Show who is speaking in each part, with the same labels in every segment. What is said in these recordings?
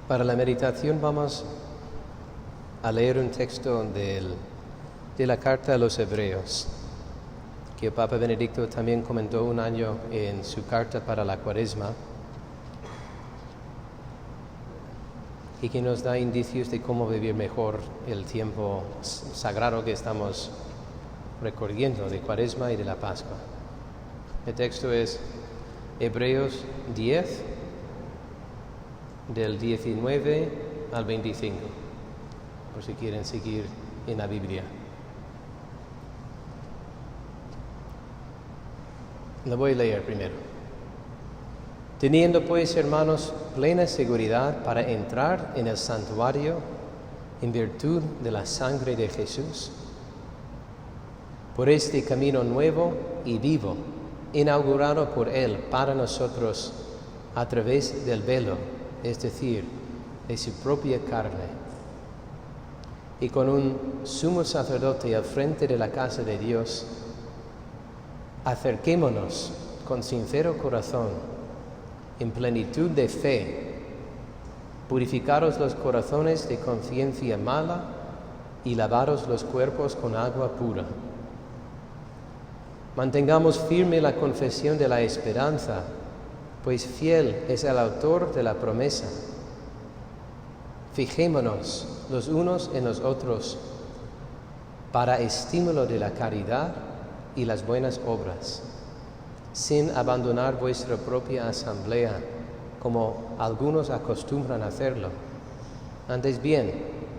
Speaker 1: Para la meditación vamos a leer un texto de la carta a los Hebreos, que el Papa Benedicto también comentó un año en su carta para la Cuaresma, y que nos da indicios de cómo vivir mejor el tiempo sagrado que estamos recorriendo de Cuaresma y de la Pascua. El texto es Hebreos 10, del 19 al 25, por si quieren seguir en la Biblia. Lo voy a leer primero. Teniendo pues, hermanos, plena seguridad para entrar en el santuario en virtud de la sangre de Jesús, por este camino nuevo y vivo, inaugurado por Él para nosotros a través del velo, es decir, de su propia carne, y con un sumo sacerdote al frente de la casa de Dios, acerquémonos con sincero corazón, en plenitud de fe, purificados los corazones de conciencia mala y lavados los cuerpos con agua pura. Mantengamos firme la confesión de la esperanza, pues fiel es el autor de la promesa. Fijémonos los unos en los otros para estímulo de la caridad y las buenas obras, sin abandonar vuestra propia asamblea, como algunos acostumbran hacerlo. Antes bien,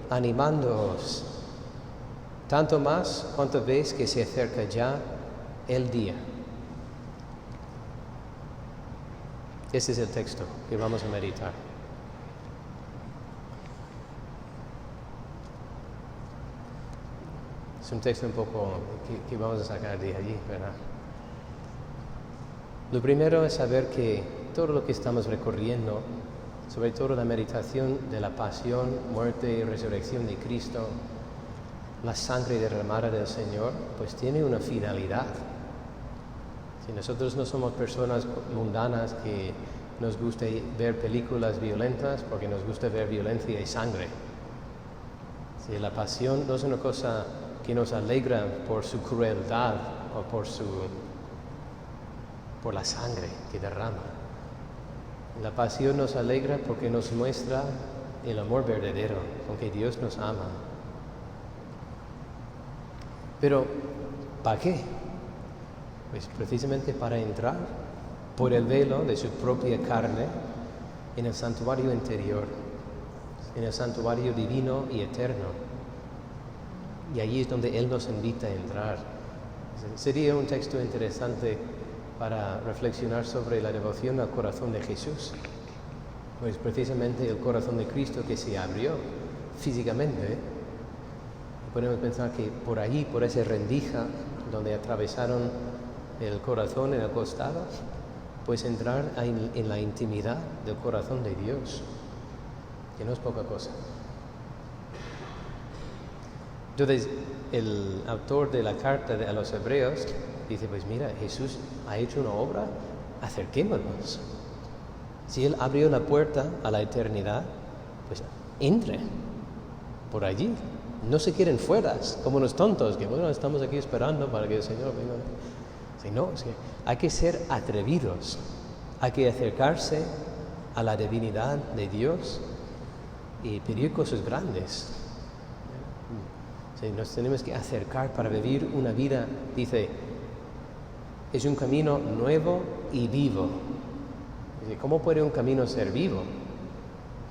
Speaker 1: animándoos, tanto más cuanto veis que se acerca ya el día. Este es el texto que vamos a meditar. Es un texto un poco que vamos a sacar de allí, ¿verdad? Lo primero es saber que todo lo que estamos recorriendo, sobre todo la meditación de la pasión, muerte y resurrección de Cristo, la sangre derramada del Señor, pues tiene una finalidad. Si nosotros no somos personas mundanas que nos gusta ver películas violentas porque nos gusta ver violencia y sangre. Si la pasión no es una cosa que nos alegra por su crueldad o por la sangre que derrama. La pasión nos alegra porque nos muestra el amor verdadero con que Dios nos ama. Pero, ¿para qué? Pues precisamente para entrar por el velo de su propia carne en el santuario interior, en el santuario divino y eterno. Y allí es donde Él nos invita a entrar. Sería un texto interesante para reflexionar sobre la devoción al corazón de Jesús. Pues precisamente el corazón de Cristo que se abrió físicamente. Podemos pensar que por allí, por esa rendija donde atravesaron el corazón en el costado, pues entrar en la intimidad del corazón de Dios, que no es poca cosa. Entonces, el autor de la carta a los Hebreos dice, pues mira, Jesús ha hecho una obra, acerquémonos. Si Él abrió la puerta a la eternidad, pues entre por allí. No se queden fuera, como unos tontos, que bueno, estamos aquí esperando para que el Señor venga. No, es que hay que ser atrevidos, hay que acercarse a la divinidad de Dios y pedir cosas grandes. Nos tenemos que acercar para vivir una vida, dice, es un camino nuevo y vivo. Dice, ¿cómo puede un camino ser vivo?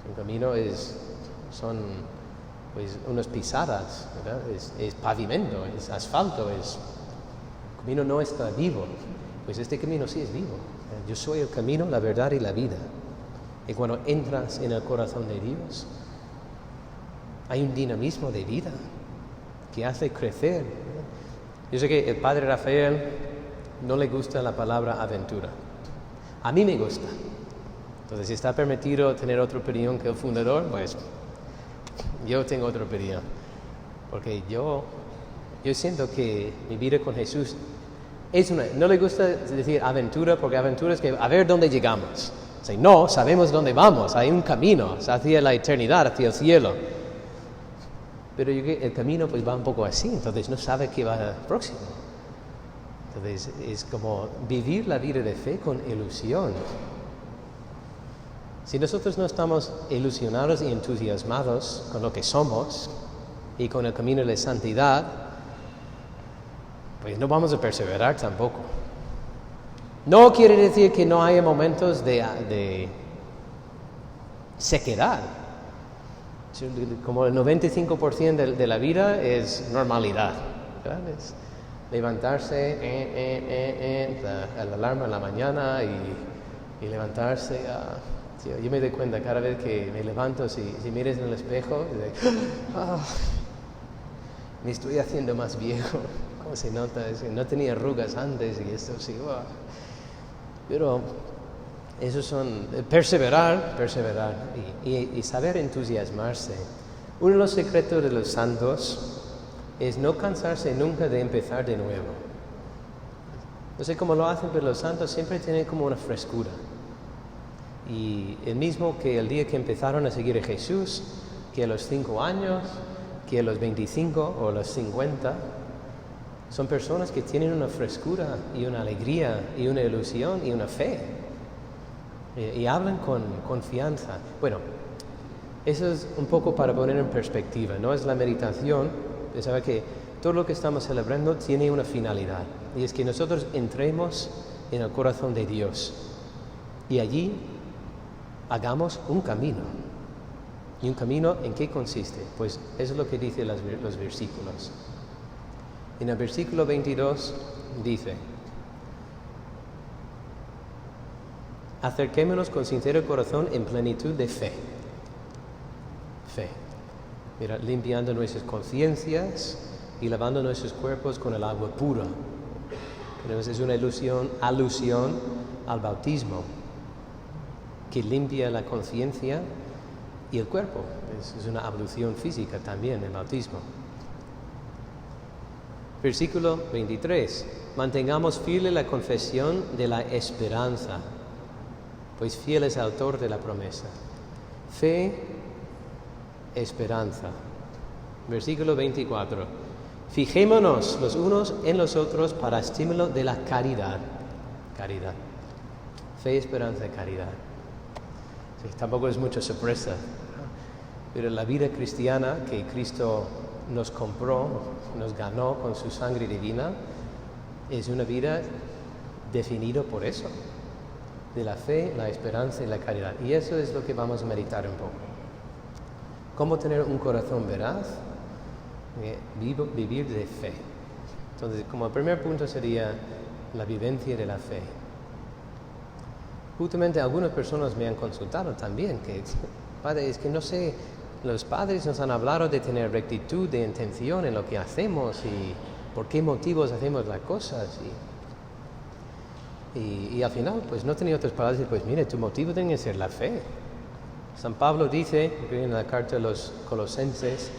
Speaker 1: Un camino son pues unas pisadas, ¿verdad? Es pavimento, es asfalto, el camino no está vivo. Pues este camino sí es vivo. Yo soy el camino, la verdad y la vida. Y cuando entras en el corazón de Dios, hay un dinamismo de vida que hace crecer. Yo sé que el padre Rafael no le gusta la palabra aventura. A mí me gusta. Entonces, si está permitido tener otra opinión que el fundador, pues yo tengo otra opinión. Porque yo siento que mi vida con Jesús no le gusta decir aventura, porque aventura es que a ver dónde llegamos. O sea, no, sabemos dónde vamos, hay un camino hacia la eternidad, hacia el cielo. Pero el camino pues va un poco así, entonces no sabe qué va próximo. Entonces es como vivir la vida de fe con ilusión. Si nosotros no estamos ilusionados y entusiasmados con lo que somos y con el camino de la santidad, pues no vamos a perseverar tampoco. No quiere decir que no haya momentos de sequedad. Como el 95% de la vida es normalidad, ¿verdad? Es levantarse, la alarma en la mañana y levantarse. Yo me doy cuenta cada vez que me levanto, si mires en el espejo, me estoy haciendo más viejo. ¿Cómo se nota? Es que no tenía arrugas antes y esto sí. Pero esos son perseverar y saber entusiasmarse. Uno de los secretos de los santos es no cansarse nunca de empezar de nuevo. No sé cómo lo hacen, pero los santos siempre tienen como una frescura. Y el mismo que el día que empezaron a seguir a Jesús, que a los 5 años, que a los 25 o a los 50, son personas que tienen una frescura y una alegría y una ilusión y una fe. Y hablan con confianza. Bueno, eso es un poco para poner en perspectiva, ¿no? Es la meditación de saber que todo lo que estamos celebrando tiene una finalidad. Y es que nosotros entremos en el corazón de Dios. Y allí hagamos un camino. ¿Y un camino en qué consiste? Pues eso es lo que dicen los versículos. En el versículo 22 dice: acerquémonos con sincero corazón en plenitud de fe. Fe. Mira, limpiando nuestras conciencias y lavando nuestros cuerpos con el agua pura. Entonces es una alusión al bautismo, que limpia la conciencia y el cuerpo. Es una ablución física también, el bautismo. Versículo 23. Mantengamos firme la confesión de la esperanza, pues fiel es el autor de la promesa. Fe, esperanza. Versículo 24. Fijémonos los unos en los otros para estímulo de la caridad. Caridad. Fe, esperanza y caridad. Sí, tampoco es mucha sorpresa, pero la vida cristiana que Cristo nos compró, nos ganó con su sangre divina, es una vida definida por eso, de la fe, la esperanza y la caridad. Y eso es lo que vamos a meditar un poco. ¿Cómo tener un corazón veraz? Vivir de fe. Entonces, como el primer punto sería la vivencia de la fe. Justamente algunas personas me han consultado también, que, padre, es que no sé, los padres nos han hablado de tener rectitud de intención en lo que hacemos y por qué motivos hacemos las cosas. Y al final, pues no tenía otras palabras, pues mire, tu motivo tiene que ser la fe. San Pablo dice, en la carta de los Colosenses,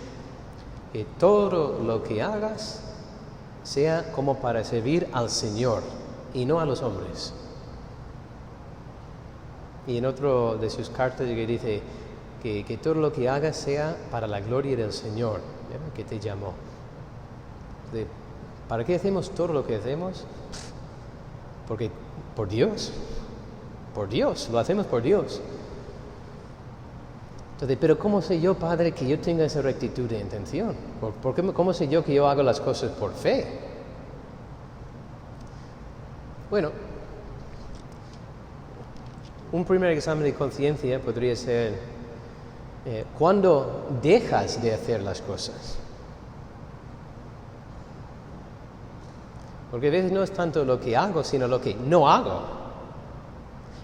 Speaker 1: que todo lo que hagas sea como para servir al Señor y no a los hombres. Y en otro de sus cartas dice que todo lo que hagas sea para la gloria del Señor, ¿verdad? Que te llamó. ¿Para qué hacemos todo lo que hacemos? Porque por Dios, lo hacemos por Dios. Entonces, pero ¿cómo sé yo, Padre, que yo tenga esa rectitud de intención? ¿Cómo sé yo que yo hago las cosas por fe? Bueno, un primer examen de conciencia podría ser ¿cuándo dejas de hacer las cosas? Porque a veces no es tanto lo que hago, sino lo que no hago.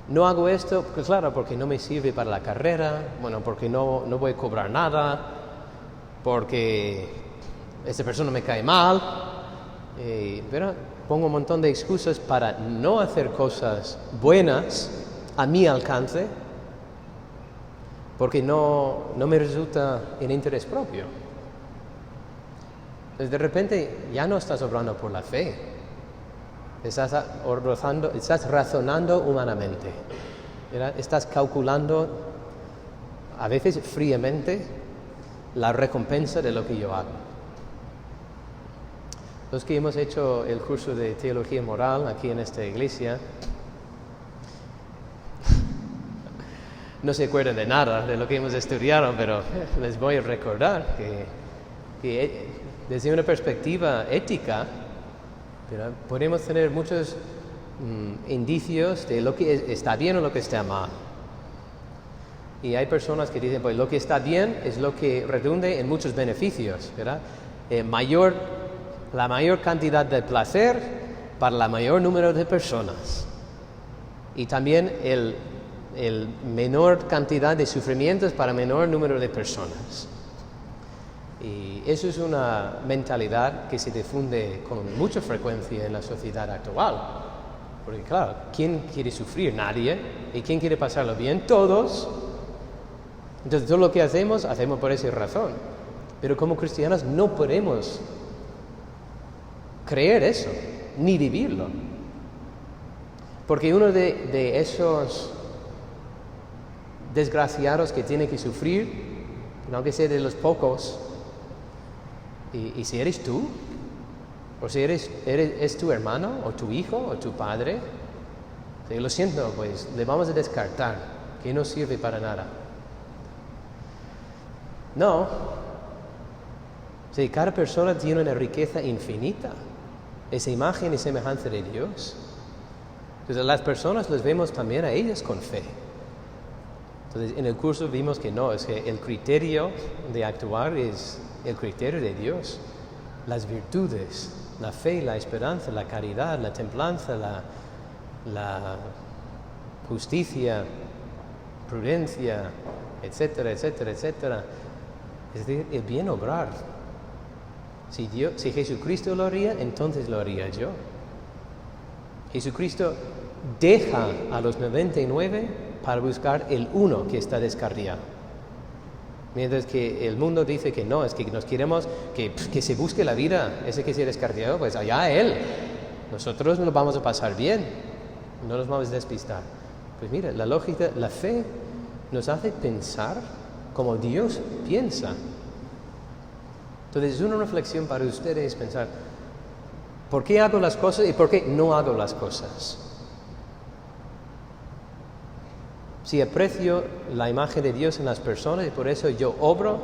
Speaker 1: No hago esto, pues claro, porque no me sirve para la carrera, bueno, porque no voy a cobrar nada, porque esta persona me cae mal, pero pongo un montón de excusas para no hacer cosas buenas a mi alcance, porque no me resulta en interés propio. Entonces de repente ya no estás obrando por la fe, estás razonando humanamente. ¿verdad? Estás calculando, a veces fríamente, la recompensa de lo que yo hago. Los que hemos hecho el curso de teología moral aquí en esta iglesia no se acuerdan de nada de lo que hemos estudiado, pero les voy a recordar que desde una perspectiva ética, ¿verdad? Podemos tener muchos indicios de lo que está bien o lo que está mal. Y hay personas que dicen, pues lo que está bien es lo que redunde en muchos beneficios, ¿verdad? La mayor cantidad de placer para el mayor número de personas. Y también el menor cantidad de sufrimientos para menor número de personas. Y eso es una mentalidad que se difunde con mucha frecuencia en la sociedad actual. Porque claro, ¿quién quiere sufrir? Nadie. ¿Y quién quiere pasarlo bien? Todos. Entonces todo lo que hacemos por esa razón. Pero como cristianos no podemos creer eso, ni vivirlo. Porque uno de esos desgraciados que tiene que sufrir, aunque sea de los pocos, y si eres tú, o si es tu hermano, o tu hijo, o tu padre, lo siento, pues le vamos a descartar, que no sirve para nada. No, cada persona tiene una riqueza infinita, esa imagen y semejanza de Dios. Entonces las personas las vemos también a ellas con fe. Entonces en el curso vimos que no, es que el criterio de actuar es el criterio de Dios. Las virtudes, la fe, la esperanza, la caridad, la templanza, la justicia, prudencia, etcétera, etcétera, etcétera. Es decir, el bien obrar. Si Jesucristo lo haría, entonces lo haría yo. Jesucristo deja a los 99 para buscar el uno que está descarriado. Mientras que el mundo dice que no, es que nos queremos que se busque la vida, ese que se ha descarriado, pues allá él. Nosotros nos vamos a pasar bien, no nos vamos a despistar. Pues mira, la lógica, la fe nos hace pensar como Dios piensa. Entonces es una reflexión para ustedes pensar, ¿por qué hago las cosas y por qué no hago las cosas? Si aprecio la imagen de Dios en las personas y por eso yo obro,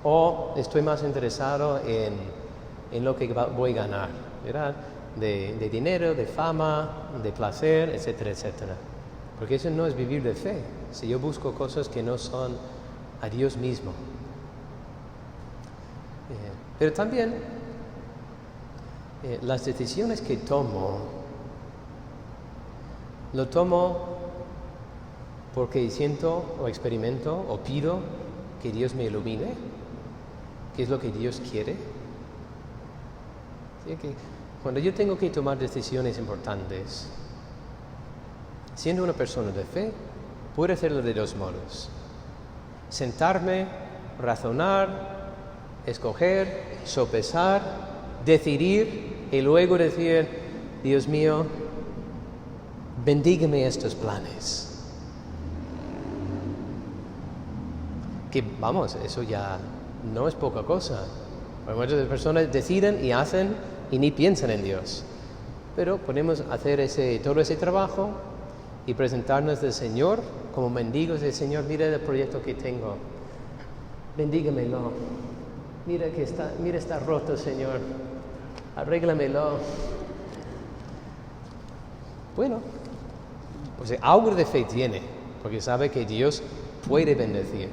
Speaker 1: o estoy más interesado en lo que voy a ganar, ¿verdad? De dinero, de fama, de placer, etcétera, etcétera. Porque eso no es vivir de fe, si yo busco cosas que no son a Dios mismo. Pero también las decisiones que tomo, lo tomo porque siento o experimento o pido que Dios me ilumine, que es lo que Dios quiere. ¿Sí? Que cuando yo tengo que tomar decisiones importantes, siendo una persona de fe, puedo hacerlo de dos modos. Sentarme, razonar, escoger, sopesar, decidir y luego decir, Dios mío, bendígame estos planes. Que vamos, eso ya no es poca cosa. Porque muchas personas deciden y hacen y ni piensan en Dios. Pero podemos hacer todo ese trabajo y presentarnos al Señor como mendigos del Señor. Mira el proyecto que tengo, bendígamelo. Mira está roto, Señor, arréglamelo. Bueno, pues algo de fe tiene, porque sabe que Dios puede bendecir.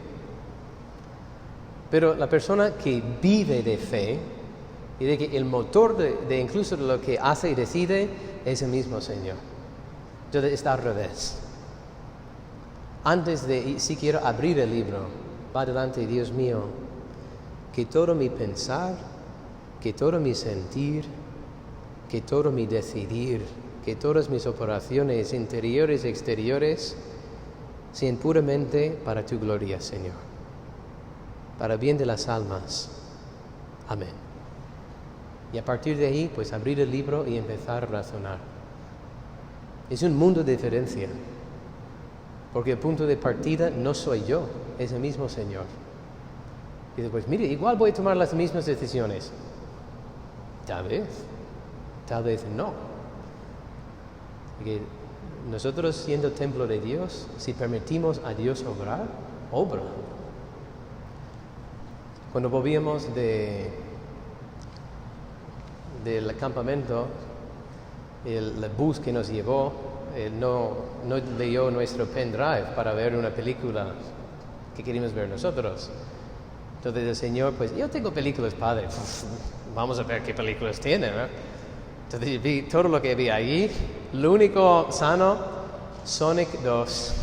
Speaker 1: Pero la persona que vive de fe, y de que el motor de incluso de lo que hace y decide es el mismo Señor. Entonces está al revés. Antes de siquiera abrir el libro, va delante, Dios mío, que todo mi pensar, que todo mi sentir, que todo mi decidir, que todas mis operaciones interiores y exteriores sean puramente para tu gloria, Señor, para bien de las almas. Amén. Y a partir de ahí, pues abrir el libro y empezar a razonar. Es un mundo de diferencia. porque el punto de partida no soy yo, es el mismo Señor. Y dice, pues mire, igual voy a tomar las mismas decisiones. Tal vez no. Porque nosotros siendo templo de Dios, si permitimos a Dios obrar, obra. Cuando volvíamos del campamento, el bus que nos llevó no leyó nuestro pendrive para ver una película que queríamos ver nosotros. Entonces el Señor, pues yo tengo películas, Padre, vamos a ver qué películas tiene, ¿no? Entonces vi todo lo que había allí. Lo único sano, Sonic 2.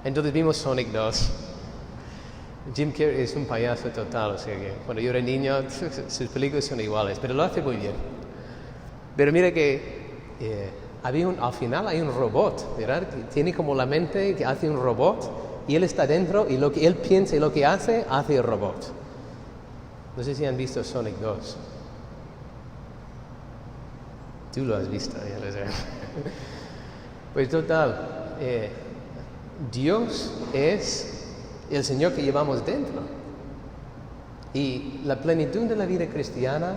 Speaker 1: Entonces vimos Sonic 2. Jim Carrey es un payaso total, o sea que cuando yo era niño sus películas son iguales, pero lo hace muy bien. Pero mira que al final hay un robot, ¿verdad? Que tiene como la mente que hace un robot y él está dentro y lo que él piensa y lo que hace el robot. No sé si han visto Sonic 2. Tú lo has visto, ya lo sé. Pues total, Dios es el Señor que llevamos dentro. Y la plenitud de la vida cristiana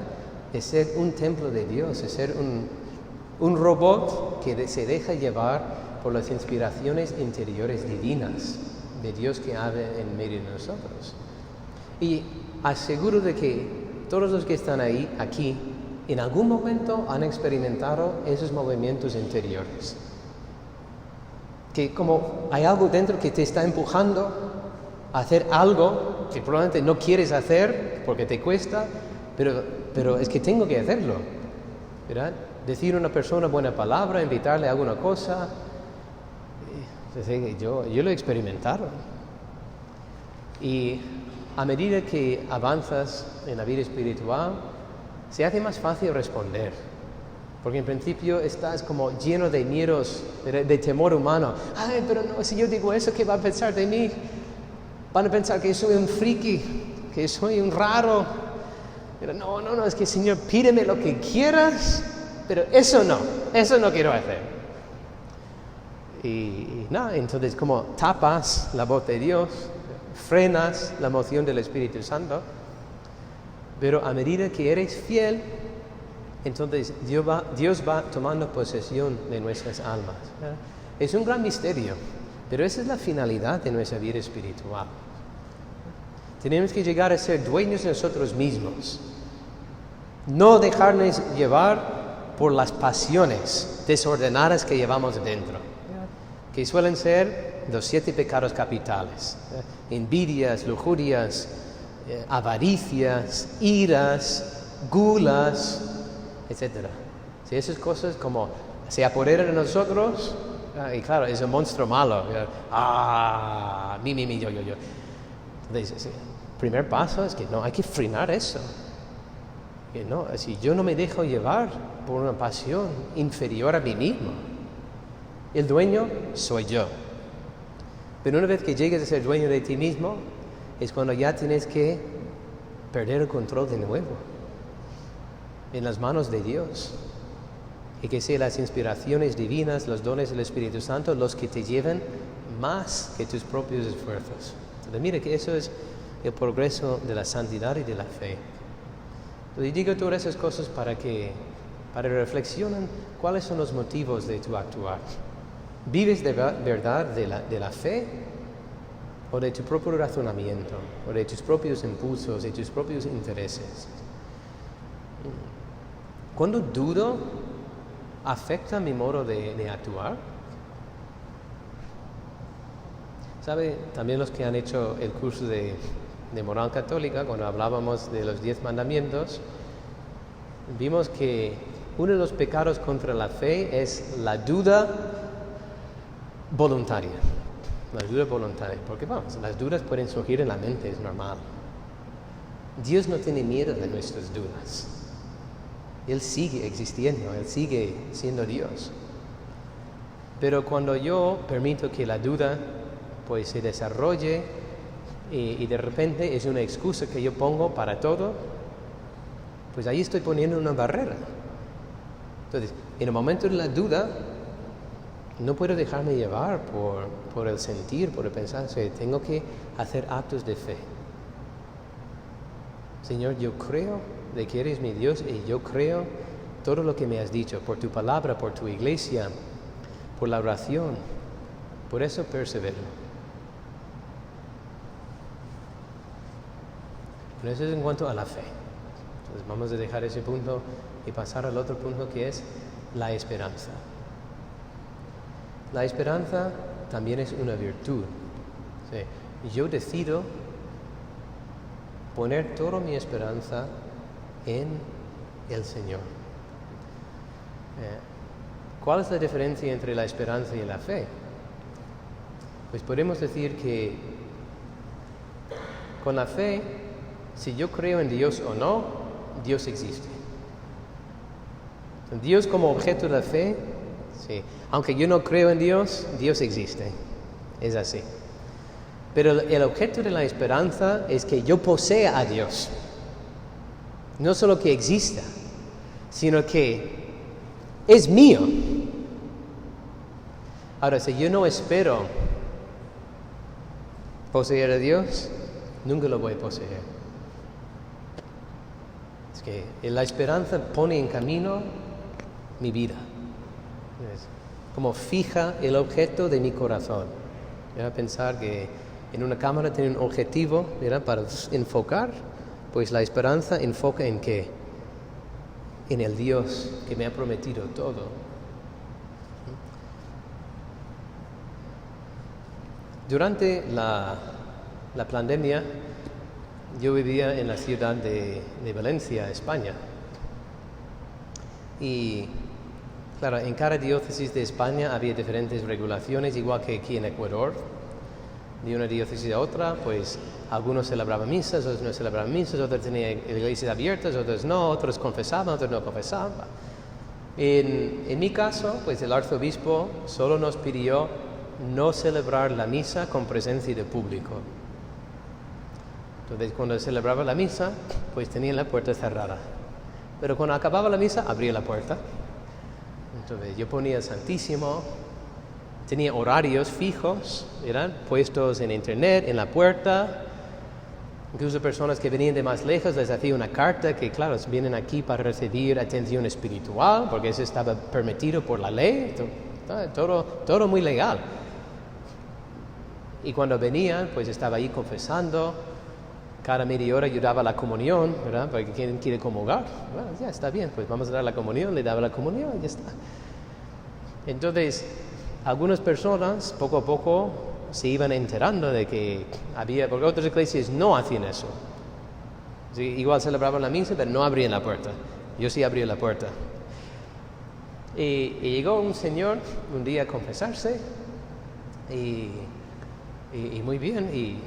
Speaker 1: es ser un templo de Dios, es ser un robot que se deja llevar por las inspiraciones interiores divinas de Dios que habla en medio de nosotros. Y aseguro de que todos los que están aquí, en algún momento han experimentado esos movimientos interiores. Que como hay algo dentro que te está empujando a hacer algo que probablemente no quieres hacer porque te cuesta, pero es que tengo que hacerlo, ¿verdad? Decir a una persona buena palabra, invitarle a alguna cosa. Yo lo he experimentado. Y a medida que avanzas en la vida espiritual, se hace más fácil responder. Porque en principio estás como lleno de miedos, de temor humano. Ay, pero no, si yo digo eso, ¿qué va a pensar de mí? Van a pensar que soy un friki, que soy un raro. Pero no, es que Señor, pídeme lo que quieras, pero eso no quiero hacer. Y nada, entonces como tapas la voz de Dios, frenas la moción del Espíritu Santo, pero a medida que eres fiel, entonces Dios va tomando posesión de nuestras almas. Es un gran misterio, pero esa es la finalidad de nuestra vida espiritual. Tenemos que llegar a ser dueños de nosotros mismos, no dejarnos llevar por las pasiones desordenadas que llevamos dentro, que suelen ser los 7 pecados capitales: envidias, lujurias, avaricias, iras, gulas, etc. Si esas cosas como se apoderan de nosotros, y claro, es un monstruo malo, yo. Entonces, el primer paso es que no, hay que frenar eso. Que no, si yo no me dejo llevar por una pasión inferior a mí mismo, el dueño soy yo. Pero una vez que llegues a ser dueño de ti mismo, es cuando ya tienes que perder el control de nuevo en las manos de Dios. Y que sean las inspiraciones divinas, los dones del Espíritu Santo, los que te lleven más que tus propios esfuerzos. Entonces, mira que eso es el progreso de la santidad y de la fe. Entonces, digo todas esas cosas para reflexionen cuáles son los motivos de tu actuar. ¿Vives de verdad de la fe o de tu propio razonamiento, o de tus propios impulsos, de tus propios intereses? Cuando dudo, ¿afecta mi modo de actuar? ¿Sabe? También los que han hecho el curso de moral católica, cuando hablábamos de los 10 mandamientos, vimos que uno de los pecados contra la fe es la duda voluntaria. La duda voluntaria. Porque vamos, las dudas pueden surgir en la mente, es normal. Dios no tiene miedo de nuestras dudas. Él sigue existiendo, Él sigue siendo Dios. Pero cuando yo permito que la duda pues se desarrolle y de repente es una excusa que yo pongo para todo, pues ahí estoy poniendo una barrera. Entonces, en el momento de la duda, no puedo dejarme llevar por el sentir, por el pensar. O sea, tengo que hacer actos de fe. Señor, yo creo de que eres mi Dios y yo creo todo lo que me has dicho, por tu palabra, por tu iglesia, por la oración. Por eso persevero. Pero eso es en cuanto a la fe. Entonces vamos a dejar ese punto y pasar al otro punto, que es la esperanza. La esperanza también es una virtud. Sí. Yo decido poner toda mi esperanza en el Señor. ¿Cuál es la diferencia entre la esperanza y la fe? Pues podemos decir que con la fe, si yo creo en Dios o no, Dios existe. Dios como objeto de la fe, sí. Aunque yo no creo en Dios, Dios existe. Es así. Pero el objeto de la esperanza es que yo posea a Dios. No solo que exista, sino que es mío. Ahora, si yo no espero poseer a Dios, nunca lo voy a poseer. Es que la esperanza pone en camino mi vida. Es como fija el objeto de mi corazón. Pensar que en una cámara tiene un objetivo, para enfocar, pues la esperanza enfoca en ¿qué? En el Dios que me ha prometido todo. Durante la pandemia, yo vivía en la ciudad de Valencia, España. Y claro, en cada diócesis de España había diferentes regulaciones, igual que aquí en Ecuador. De una diócesis a otra, pues algunos celebraban misas, otros no celebraban misas, otros tenían iglesias abiertas, otros no, otros confesaban, otros no confesaban. En mi caso, pues el arzobispo solo nos pidió no celebrar la misa con presencia de público. Entonces, cuando celebraba la misa, pues tenían la puerta cerrada. Pero cuando acababa la misa, abría la puerta. Entonces, yo ponía el Santísimo, tenía horarios fijos, puestos en internet, en la puerta. Incluso personas que venían de más lejos les hacía una carta que, claro, vienen aquí para recibir atención espiritual, porque eso estaba permitido por la ley, todo muy legal. Y cuando venían, pues estaba ahí confesando. Cada media hora yo daba la comunión, ¿verdad? Porque quien quiere comulgar, bueno, ya está bien, pues vamos a dar la comunión, le daba la comunión y ya está. Entonces, algunas personas poco a poco se iban enterando de que había, porque otras iglesias no hacían eso. Sí, igual celebraban la misa, pero no abrían la puerta. Yo sí abría la puerta. Y llegó un señor un día a confesarse y muy bien. Y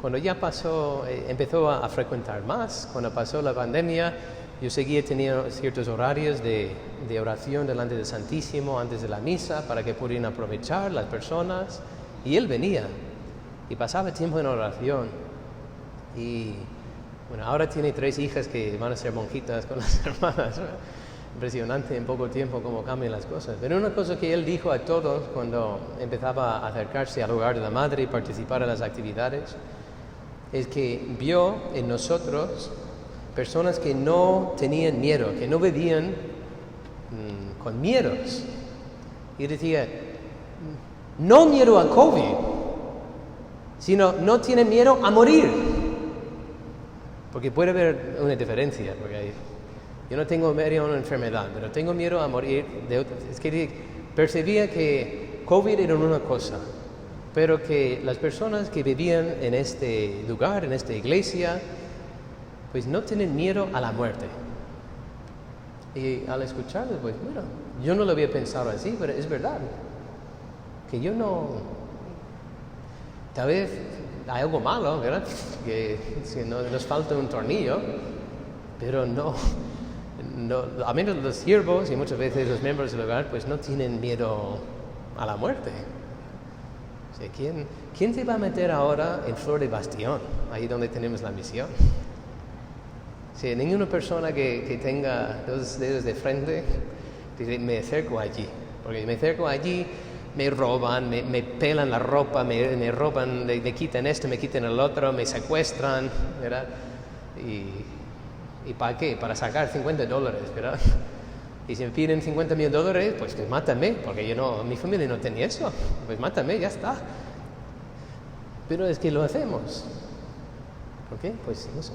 Speaker 1: cuando ya pasó, empezó a frecuentar más, cuando pasó la pandemia, yo seguía teniendo ciertos horarios de oración delante del Santísimo antes de la misa para que pudieran aprovechar las personas. Y él venía y pasaba tiempo en oración. Y bueno, ahora tiene 3 hijas que van a ser monjitas con las hermanas. Impresionante en poco tiempo cómo cambian las cosas. Pero una cosa que él dijo a todos cuando empezaba a acercarse al hogar de la madre y participar en las actividades es que vio en nosotros personas que no tenían miedo, que no vivían con miedos. Y decía, no miedo a COVID, sino no tienen miedo a morir. Porque puede haber una diferencia, porque yo no tengo miedo a una enfermedad, pero tengo miedo a morir. Es que percibía que COVID era una cosa, pero que las personas que vivían en este lugar, en esta iglesia, pues no tienen miedo a la muerte. Y al escucharlo, pues bueno, yo no lo había pensado así, pero es verdad. Que yo no... Tal vez hay algo malo, ¿verdad? Que nos falta un tornillo, pero no, al menos los siervos y muchas veces los miembros del hogar, pues no tienen miedo a la muerte. O sea, ¿quién se va a meter ahora en Flor de Bastión, ahí donde tenemos la misión? O sea, ninguna persona que tenga 2 dedos de frente dice, me acerco allí, porque me acerco allí, me roban, me pelan la ropa, me roban, me quitan esto, me quitan el otro, me secuestran, ¿verdad? ¿Y para qué? Para sacar $50, ¿verdad? Y si me piden $50,000, pues mátame, porque mi familia no tenía eso. Pues mátame, ya está. Pero es que lo hacemos. ¿Por qué? Pues no sé.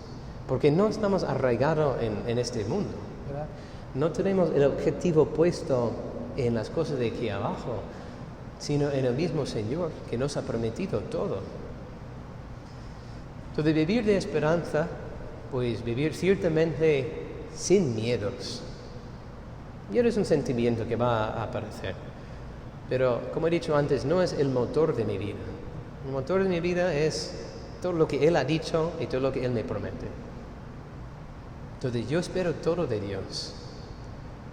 Speaker 1: Porque no estamos arraigados en este mundo, ¿verdad? No tenemos el objetivo puesto en las cosas de aquí abajo, sino en el mismo Señor que nos ha prometido todo. Entonces, vivir de esperanza, pues vivir ciertamente sin miedos. Miedo es un sentimiento que va a aparecer, pero como he dicho antes, no es el motor de mi vida. El motor de mi vida es todo lo que Él ha dicho y todo lo que Él me promete. Entonces yo espero todo de Dios.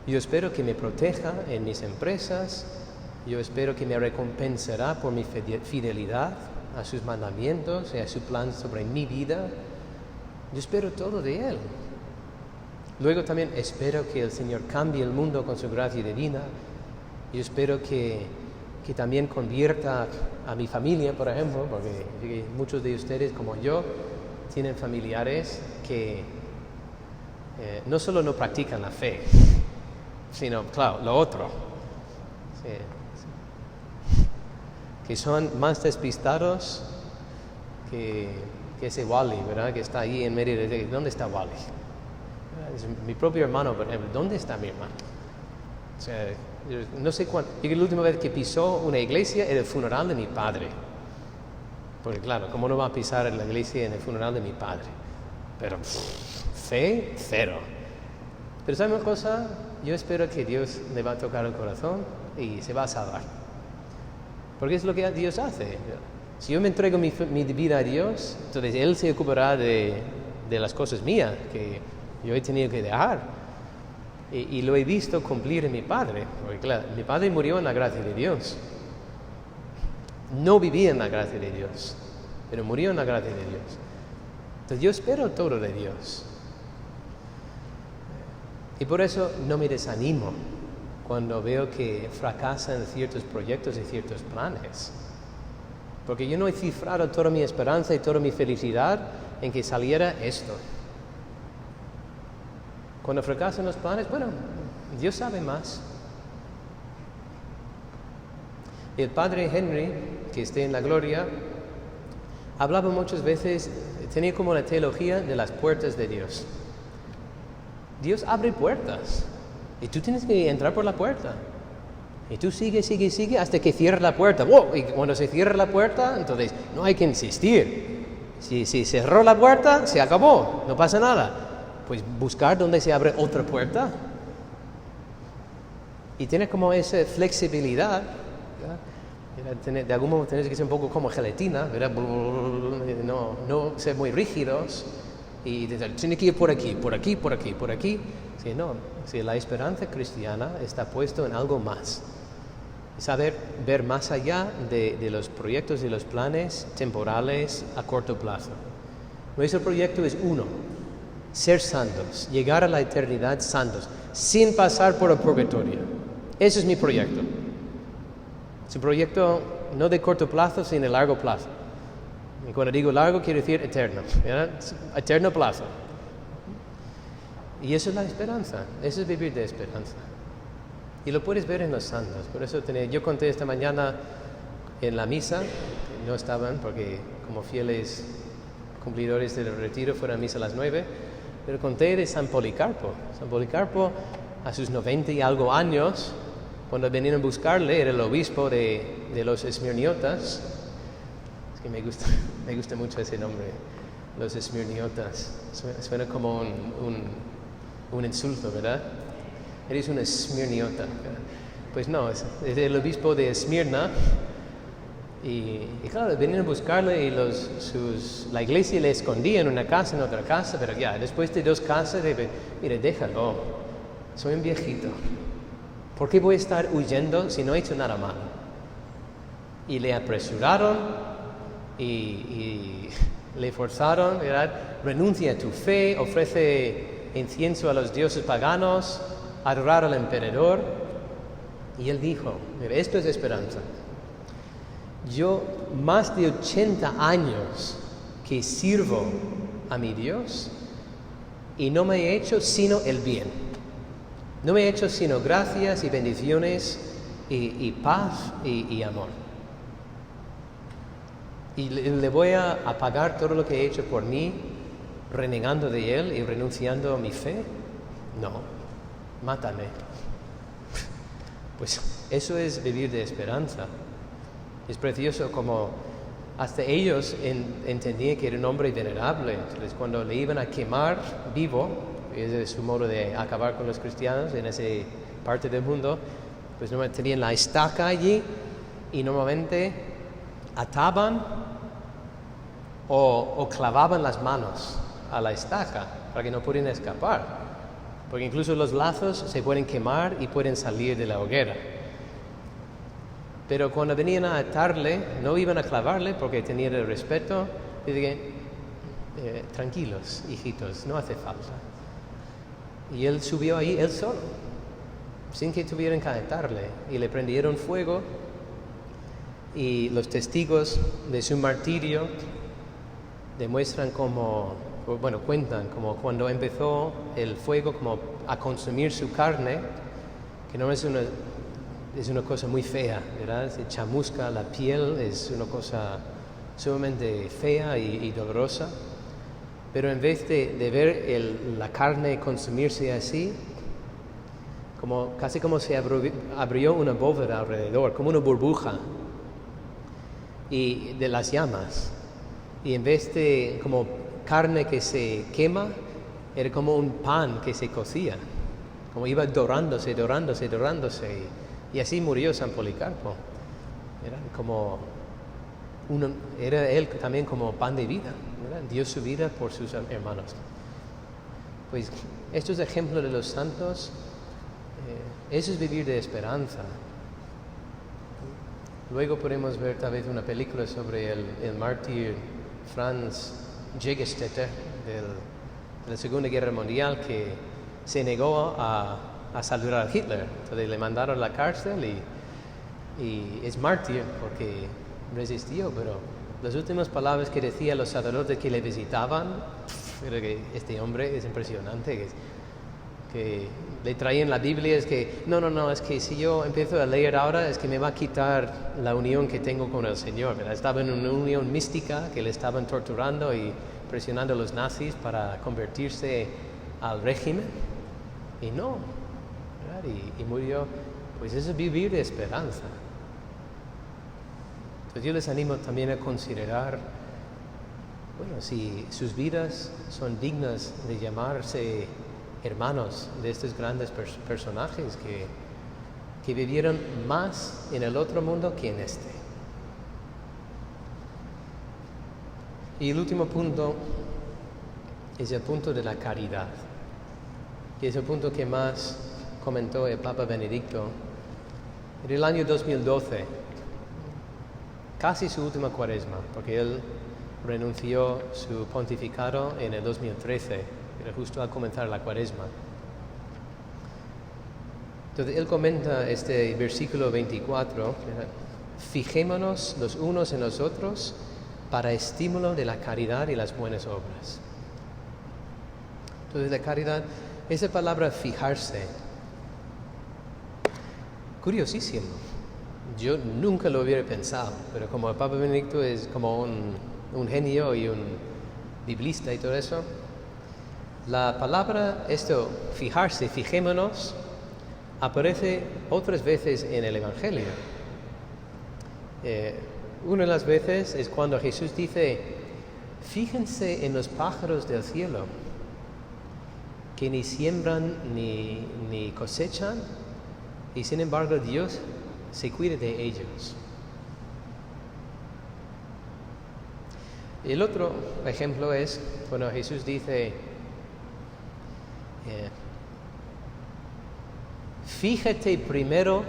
Speaker 1: Yo espero que me proteja en mis empresas. Yo espero que me recompensará por mi fidelidad a sus mandamientos y a su plan sobre mi vida. Yo espero todo de Él. Luego también espero que el Señor cambie el mundo con su gracia divina. Yo espero que también convierta a mi familia, por ejemplo, porque muchos de ustedes, como yo, tienen familiares que no solo no practican la fe, sino, claro, lo otro. Que son más despistados que ese Wally, ¿verdad? Que está ahí en medio de... ¿Dónde está Wally? Es mi propio hermano, por ejemplo. ¿Dónde está mi hermano? O sea, no sé cuándo. Yo la última vez que pisó una iglesia era el funeral de mi padre. Porque claro, ¿cómo no va a pisar en la iglesia en el funeral de mi padre? Pero fe, cero. Pero ¿sabe una cosa? Yo espero que Dios le va a tocar el corazón y se va a salvar. Porque es lo que Dios hace. Si yo me entrego mi vida a Dios, entonces Él se ocupará de las cosas mías que yo he tenido que dejar. Y lo he visto cumplir en mi padre. Porque claro, mi padre murió en la gracia de Dios. No vivía en la gracia de Dios, pero murió en la gracia de Dios. Entonces yo espero todo de Dios. Y por eso no me desanimo cuando veo que fracasan ciertos proyectos y ciertos planes. Porque yo no he cifrado toda mi esperanza y toda mi felicidad en que saliera esto. Cuando fracasan los planes, bueno, Dios sabe más. El padre Henry, que esté en la gloria, hablaba muchas veces, tenía como la teología de las puertas de Dios. Dios abre puertas y tú tienes que entrar por la puerta. Y tú sigue hasta que cierre la puerta. ¡Wow! Y cuando se cierra la puerta, entonces no hay que insistir. Si cerró la puerta, se acabó, no pasa nada. Pues buscar dónde se abre otra puerta. Y tiene como esa flexibilidad, ¿verdad? De algún modo tienes que ser un poco como gelatina, ¿verdad? No ser muy rígidos. Y tiene que ir por aquí. Sí, no, sí, la esperanza cristiana está puesta en algo más. Saber ver más allá de los proyectos y los planes temporales a corto plazo. Nuestro proyecto es uno: ser santos, llegar a la eternidad santos, sin pasar por el purgatorio. Ese es mi proyecto. Es un proyecto no de corto plazo, sino de largo plazo. Y cuando digo largo, quiero decir eterno, ¿verdad? Eterno plazo. Y eso es la esperanza, eso es vivir de esperanza. Y lo puedes ver en los santos. Por eso yo conté esta mañana en la misa, no estaban porque como fieles cumplidores del retiro fueron a misa a las 9, pero conté de San Policarpo. San Policarpo, a sus 90 y algo años, cuando vinieron a buscarle, era el obispo de los esmirniotas. Es que me gusta mucho ese nombre, los esmirniotas. Suena como un insulto, ¿verdad? Eres una esmirniota. Pues no, es el obispo de Esmirna. Y claro, venían a buscarle y la iglesia le escondía en una casa, en otra casa, pero ya, después de 2 casas, mire, déjalo, soy un viejito. ¿Por qué voy a estar huyendo si no he hecho nada malo? Y le apresuraron y le forzaron, ¿verdad? Renuncia a tu fe, ofrece incienso a los dioses paganos, adorar al emperador. Y él dijo, mira, esto es esperanza. yo más de 80 años que sirvo a mi Dios y no me he hecho sino el bien. No me he hecho sino gracias y bendiciones y paz y amor. ¿Y le voy a pagar todo lo que he hecho por mí renegando de Él y renunciando a mi fe? No, mátame. Pues eso es vivir de esperanza. Es precioso como hasta ellos entendían que era un hombre venerable. Entonces, cuando le iban a quemar vivo, ese es su modo de acabar con los cristianos en esa parte del mundo, pues normalmente tenían la estaca allí y normalmente ataban o clavaban las manos a la estaca para que no pudieran escapar, porque incluso los lazos se pueden quemar y pueden salir de la hoguera. Pero cuando venían a atarle, no iban a clavarle porque tenían el respeto. Y dije, tranquilos, hijitos, no hace falta. Y él subió ahí, él solo, sin que tuvieran que atarle. Y le prendieron fuego. Y los testigos de su martirio demuestran cuentan como cuando empezó el fuego como a consumir su carne, que no es una cosa muy fea, ¿verdad? Se chamusca la piel, es una cosa sumamente fea y dolorosa. Pero en vez de ver la carne consumirse así, casi como se abrió una bóveda alrededor, como una burbuja y de las llamas. Y en vez de como carne que se quema, era como un pan que se cocía, como iba dorándose. Y así murió San Policarpo. Era él también como pan de vida, ¿verdad? Dio su vida por sus hermanos. Pues estos ejemplos de los santos, eso es vivir de esperanza. Luego podemos ver tal vez una película sobre el mártir Franz Jägerstätter de la Segunda Guerra Mundial, que se negó a saludar a Hitler. Entonces le mandaron a la cárcel y es mártir porque resistió, pero las últimas palabras que decía a los sacerdotes que le visitaban, era que este hombre es impresionante, que le traían la Biblia, es que no, es que si yo empiezo a leer ahora es que me va a quitar la unión que tengo con el Señor, ¿verdad? Estaba en una unión mística que le estaban torturando y presionando a los nazis para convertirse al régimen, y no, ¿verdad? Y murió. Pues eso es vivir de esperanza. Entonces yo les animo también a considerar, si sus vidas son dignas de llamarse hermanos de estos grandes personajes que vivieron más en el otro mundo que en este. Y el último punto es el punto de la caridad, que es el punto que más comentó el Papa Benedicto en el año 2012, casi su última cuaresma, porque él renunció su pontificado en el 2013, era justo al comenzar la cuaresma. Entonces él comenta este versículo 24, fijémonos los unos en los otros para estímulo de la caridad y las buenas obras. Entonces la caridad, esa palabra fijarse, curiosísimo. Yo nunca lo hubiera pensado, pero como el Papa Benedicto es como un genio y un biblista y todo eso, la palabra fijarse, fijémonos, aparece otras veces en el Evangelio. Una de las veces es cuando Jesús dice, fíjense en los pájaros del cielo, que ni siembran ni cosechan, y sin embargo Dios se cuida de ellos. El otro ejemplo es cuando Jesús dice, fíjate primero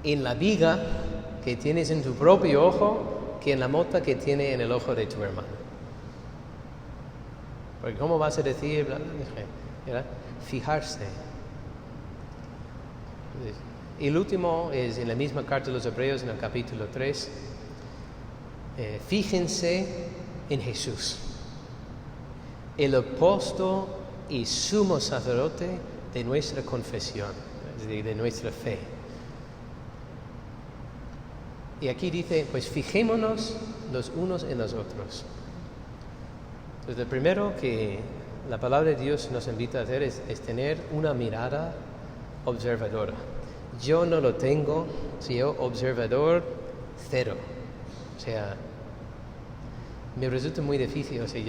Speaker 1: en la viga que tienes en tu propio ojo que en la mota que tiene en el ojo de tu hermano. Porque ¿cómo vas a decir? ¿Verdad? Fijarse. Y el último es en la misma carta de los Hebreos, en el capítulo 3, fíjense en Jesús, el apóstol y sumo sacerdote de nuestra confesión, de nuestra fe. Y aquí dice, pues fijémonos los unos en los otros. Entonces, lo primero que la palabra de Dios nos invita a hacer es tener una mirada observadora. Yo no lo tengo, si yo observador, cero. O sea, me resulta muy difícil, o sea,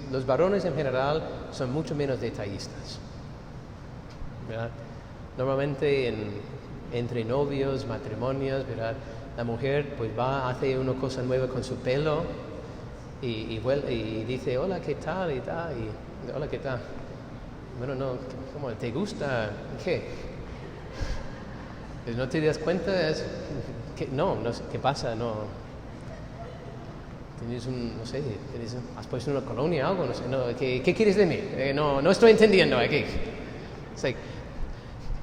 Speaker 1: los varones en general son mucho menos detallistas, ¿verdad? Normalmente entre novios, matrimonios, ¿verdad? La mujer pues hace una cosa nueva con su pelo y dice, hola, ¿qué tal? Y hola, ¿qué tal? Bueno, no, ¿cómo? ¿Te gusta? ¿Qué? ¿No te das cuenta? No sé, ¿qué pasa? No. Tienes has puesto una colonia o algo, no sé, no, ¿qué quieres de mí? No estoy entendiendo aquí. It's like,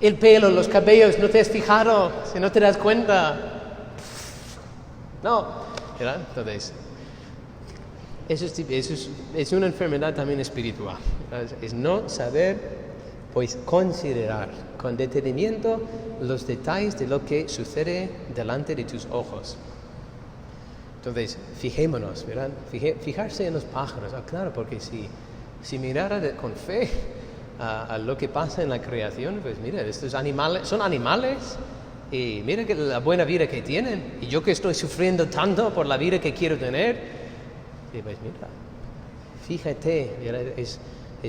Speaker 1: el pelo, los cabellos, ¿no te has fijado? Si no te das cuenta. No, ¿verdad? Entonces, eso es una enfermedad también espiritual. Es no saber, pues, considerar con detenimiento los detalles de lo que sucede delante de tus ojos. Entonces, fijémonos, ¿verdad? Fijarse en los pájaros. Claro, porque si mirara con fe a lo que pasa en la creación, pues mira, estos animales son animales y mira que la buena vida que tienen. Y yo que estoy sufriendo tanto por la vida que quiero tener, y pues mira, fíjate, ¿verdad? Es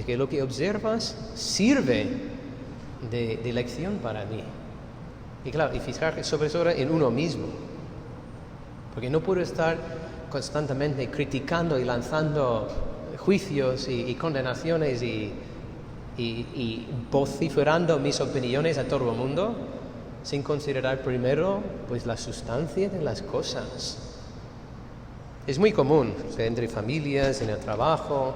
Speaker 1: que lo que observas sirve de lección para mí. Y claro, y fijarse sobre todo en uno mismo. Porque no puedo estar constantemente criticando y lanzando juicios y condenaciones y vociferando mis opiniones a todo el mundo sin considerar primero pues la sustancia de las cosas. Es muy común, o sea, entre familias, en el trabajo,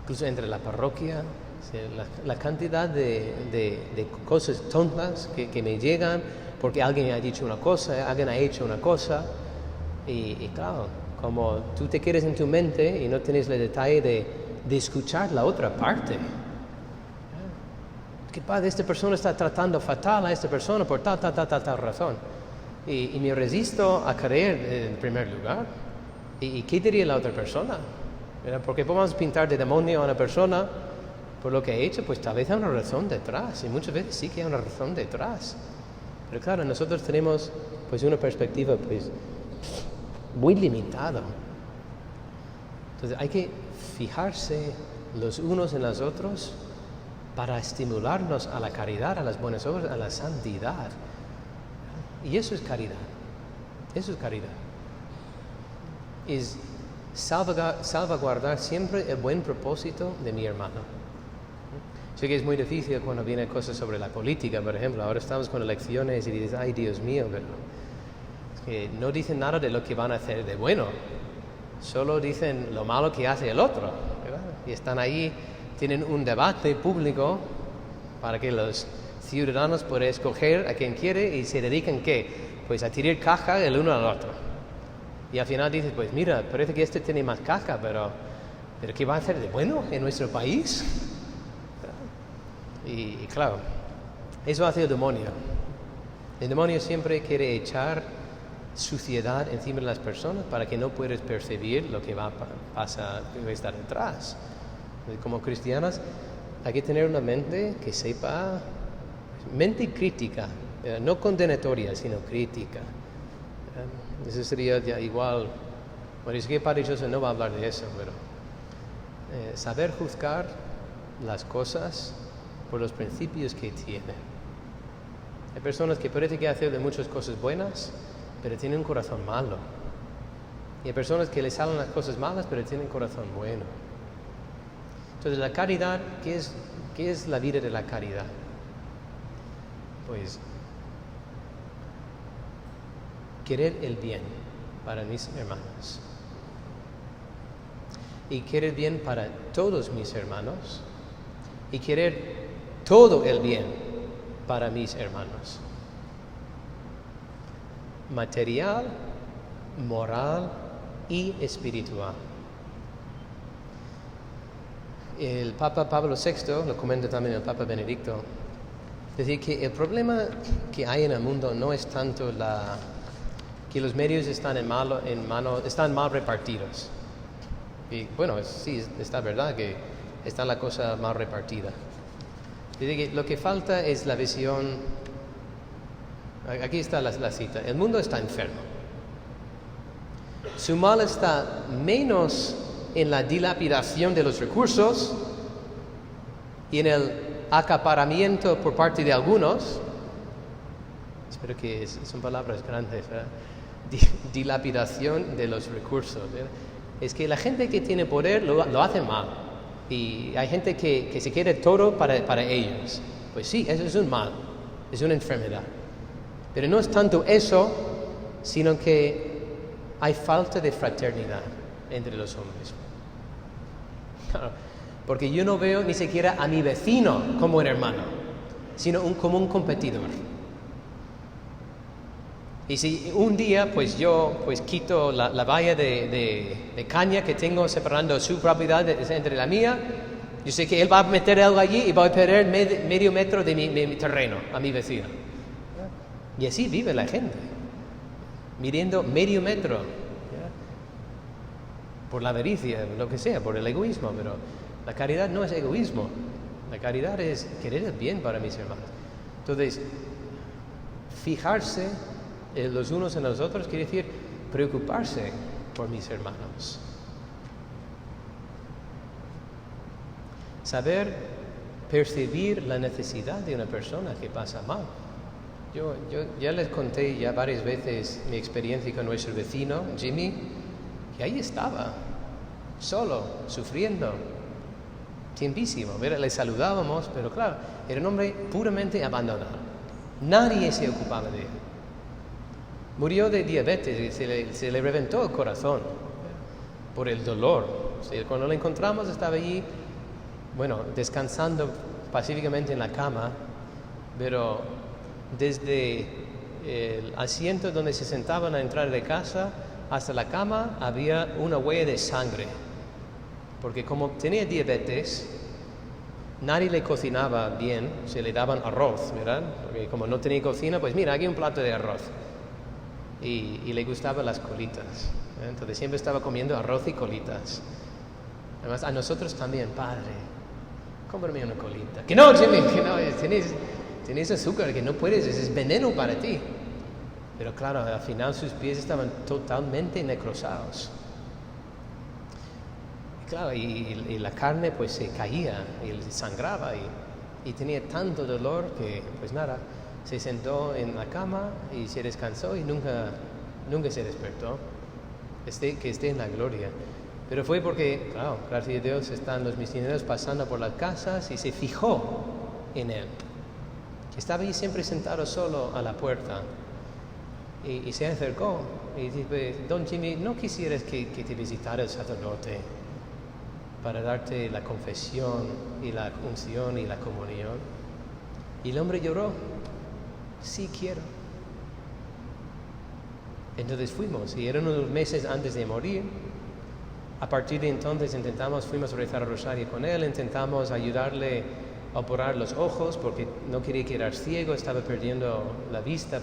Speaker 1: incluso entre la parroquia, o sea, la cantidad de cosas tontas que me llegan porque alguien ha dicho una cosa, alguien ha hecho una cosa. Y claro, como tú te quedas en tu mente y no tienes el detalle de escuchar la otra parte. Que padre, esta persona está tratando fatal a esta persona por tal razón. Y me resisto a creer en primer lugar. ¿Y qué diría la otra persona? ¿Verdad? Porque podemos pintar de demonio a una persona por lo que ha hecho, pues tal vez hay una razón detrás. Y muchas veces sí que hay una razón detrás. Pero claro, nosotros tenemos pues una perspectiva pues muy limitado. Entonces hay que fijarse los unos en los otros para estimularnos a la caridad, a las buenas obras, a la santidad. Y eso es caridad. Eso es caridad. Es salvaguardar siempre el buen propósito de mi hermano. Sé que es muy difícil cuando vienen cosas sobre la política, por ejemplo. Ahora estamos con elecciones y dices, ay Dios mío, pero que no dicen nada de lo que van a hacer de bueno, solo dicen lo malo que hace el otro, ¿verdad? Y están ahí, tienen un debate público para que los ciudadanos puedan escoger a quien quiere y se dedican ¿qué? Pues a tirar caja el uno al otro. Y al final dices, pues mira, parece que este tiene más caja, pero ¿qué va a hacer de bueno en nuestro país? Y claro, eso hace el demonio. El demonio siempre quiere echar suciedad encima de las personas para que no puedas percibir lo que va a estar detrás. Como cristianos hay que tener una mente que sepa, mente crítica, no condenatoria, sino crítica. Eso sería ya igual. Bueno, es que Padre José no va a hablar de eso, pero saber juzgar las cosas por los principios que tienen. Hay personas que parece que hacen muchas cosas buenas, pero tienen un corazón malo. Y hay personas que les salen las cosas malas, pero tienen un corazón bueno. Entonces, la caridad, ¿qué es la vida de la caridad? Pues, querer el bien para mis hermanos. Y querer bien para todos mis hermanos. Y querer todo el bien para mis hermanos. Material moral y espiritual. El Papa Pablo VI, lo comenta también el Papa Benedicto, es decir, que el problema que hay en el mundo no es tanto que los medios están están mal repartidos. Y bueno, sí, está verdad que está la cosa mal repartida. Es decir, que lo que falta es la visión. Aquí está la cita. El mundo está enfermo. Su mal está menos en la dilapidación de los recursos y en el acaparamiento por parte de algunos. Espero que son palabras grandes, ¿verdad? Dilapidación de los recursos, ¿verdad? Es que la gente que tiene poder lo hace mal. Y hay gente que se quiere todo para ellos. Pues sí, eso es un mal, es una enfermedad. Pero no es tanto eso, sino que hay falta de fraternidad entre los hombres. Claro, porque yo no veo ni siquiera a mi vecino como un hermano, sino como un competidor. Y si un día yo quito la valla de caña que tengo separando su propiedad entre la mía, yo sé que él va a meter algo allí y va a perder medio metro de mi terreno a mi vecino. Y así vive la gente, midiendo medio metro, ¿ya? Por la avaricia, lo que sea, por el egoísmo, pero la caridad no es egoísmo, la caridad es querer el bien para mis hermanos. Entonces, fijarse los unos en los otros quiere decir preocuparse por mis hermanos. Saber percibir la necesidad de una persona que pasa mal. Yo ya les conté ya varias veces mi experiencia con nuestro vecino, Jimmy, que ahí estaba, solo, sufriendo, tiempísimo. Le saludábamos, pero claro, era un hombre puramente abandonado. Nadie se ocupaba de él. Murió de diabetes, se le reventó el corazón por el dolor. Cuando lo encontramos estaba allí, descansando pacíficamente en la cama, pero desde el asiento donde se sentaban a entrar de casa hasta la cama había una huella de sangre, porque como tenía diabetes, nadie le cocinaba bien, se le daban arroz, ¿verdad? Porque como no tenía cocina, pues mira, aquí un plato de arroz. Y le gustaban las colitas, ¿eh? Entonces siempre estaba comiendo arroz y colitas. Además, a nosotros también, padre, cómprame una colita. Que no, Jimmy, que no, tienes azúcar, que no puedes, es veneno para ti. Pero claro, al final sus pies estaban totalmente necrosados. Y claro, y la carne pues se caía y sangraba y tenía tanto dolor que pues nada, se sentó en la cama y se descansó y nunca se despertó. Que esté en la gloria. Pero fue porque, claro, gracias a Dios están los misioneros pasando por las casas y se fijó en él. Estaba ahí siempre sentado solo a la puerta y se acercó y dice: Don Jimmy, ¿no quisieras que te visitara el sacerdote para darte la confesión y la unción y la comunión? Y el hombre lloró: sí quiero. Entonces fuimos, y eran unos meses antes de morir. A partir de entonces fuimos a rezar el rosario con él, intentamos ayudarle a operar los ojos porque no quería quedar ciego, estaba perdiendo la vista